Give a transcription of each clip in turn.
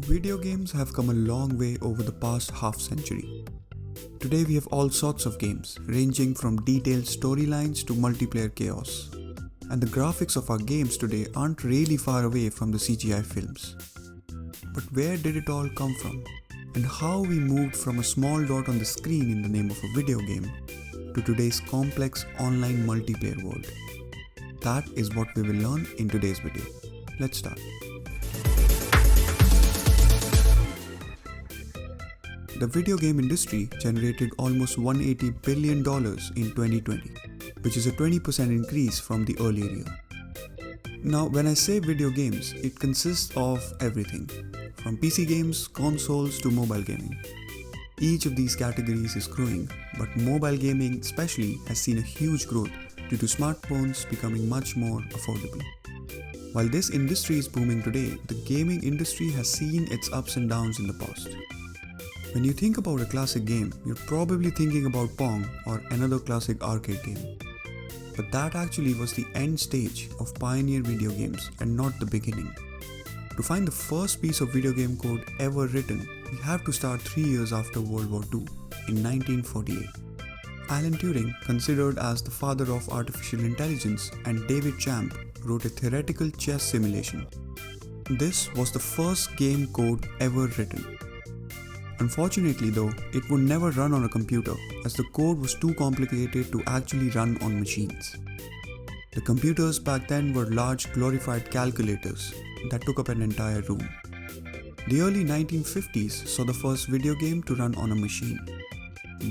Video games have come a long way over the past half century. Today we have all sorts of games, ranging from detailed storylines to multiplayer chaos. And the graphics of our games today aren't really far away from the CGI films. But where did it all come from? And how we moved from a small dot on the screen in the name of a video game to today's complex online multiplayer world? That is what we will learn in today's video. Let's start. The video game industry generated almost $180 billion in 2020, which is a 20% increase from the earlier year. Now, when I say video games, it consists of everything, from PC games, consoles to mobile gaming. Each of these categories is growing, but mobile gaming especially has seen a huge growth due to smartphones becoming much more affordable. While this industry is booming today, the gaming industry has seen its ups and downs in the past. When you think about a classic game, you're probably thinking about Pong or another classic arcade game. But that actually was the end stage of pioneer video games and not the beginning. To find the first piece of video game code ever written, we have to start 3 years after World War II, in 1948. Alan Turing, considered as the father of artificial intelligence, and David Champ wrote a theoretical chess simulation. This was the first game code ever written. Unfortunately though, it would never run on a computer as the code was too complicated to actually run on machines. The computers back then were large glorified calculators that took up an entire room. The early 1950s saw the first video game to run on a machine.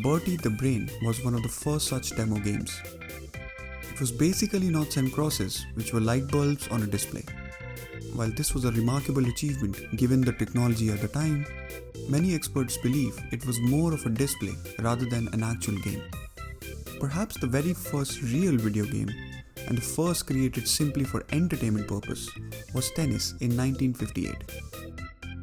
Bertie the Brain was one of the first such demo games. It was basically noughts and crosses, which were light bulbs on a display. While this was a remarkable achievement given the technology at the time, many experts believe it was more of a display rather than an actual game. Perhaps the very first real video game, and the first created simply for entertainment purpose, was tennis in 1958.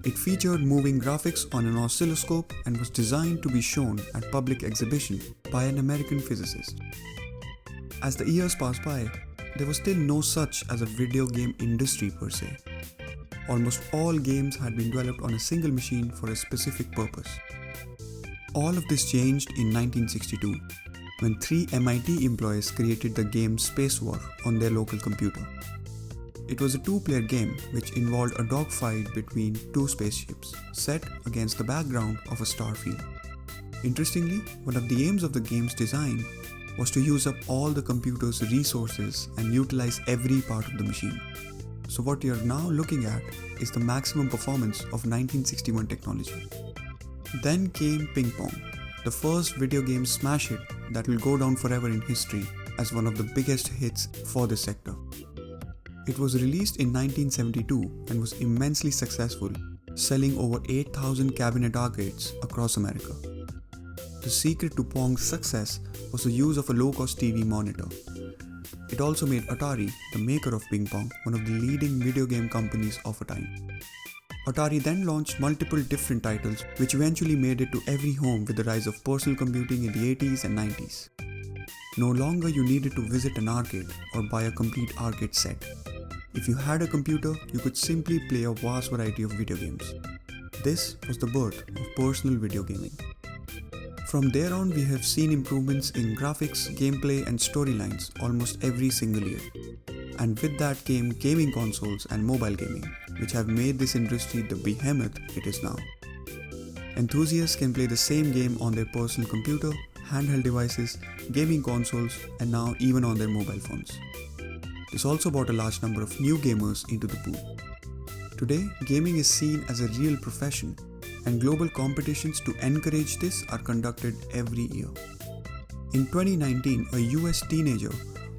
It featured moving graphics on an oscilloscope and was designed to be shown at public exhibition by an American physicist. As the years passed by, there was still no such as a video game industry per se. Almost all games had been developed on a single machine for a specific purpose. All of this changed in 1962, when 3 MIT employees created the game Space War on their local computer. It was a 2-player game which involved a dogfight between 2 spaceships, set against the background of a star field. Interestingly, one of the aims of the game's design was to use up all the computer's resources and utilize every part of the machine. So what you're now looking at is the maximum performance of 1961 technology. Then came Ping Pong, the first video game smash hit that will go down forever in history as one of the biggest hits for this sector. It was released in 1972 and was immensely successful, selling over 8,000 cabinet arcades across America. The secret to Pong's success was the use of a low-cost TV monitor. It also made Atari, the maker of Ping Pong, one of the leading video game companies of a time. Atari then launched multiple different titles, which eventually made it to every home with the rise of personal computing in the 80s and 90s. No longer you needed to visit an arcade or buy a complete arcade set. If you had a computer, you could simply play a vast variety of video games. This was the birth of personal video gaming. From there on, we have seen improvements in graphics, gameplay and storylines almost every single year. And with that came gaming consoles and mobile gaming, which have made this industry the behemoth it is now. Enthusiasts can play the same game on their personal computer, handheld devices, gaming consoles and now even on their mobile phones. This also brought a large number of new gamers into the pool. Today, gaming is seen as a real profession, and global competitions to encourage this are conducted every year. In 2019, a US teenager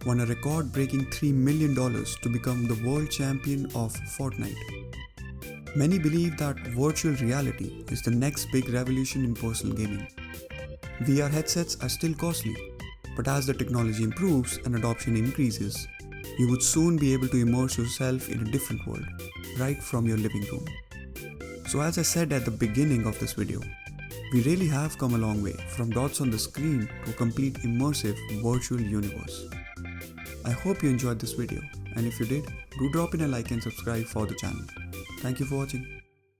won a record-breaking $3 million to become the world champion of Fortnite. Many believe that virtual reality is the next big revolution in personal gaming. VR headsets are still costly, but as the technology improves and adoption increases, you would soon be able to immerse yourself in a different world, right from your living room. So as I said at the beginning of this video, we really have come a long way from dots on the screen to a complete immersive virtual universe. I hope you enjoyed this video, and if you did, do drop in a like and subscribe for the channel. Thank you for watching.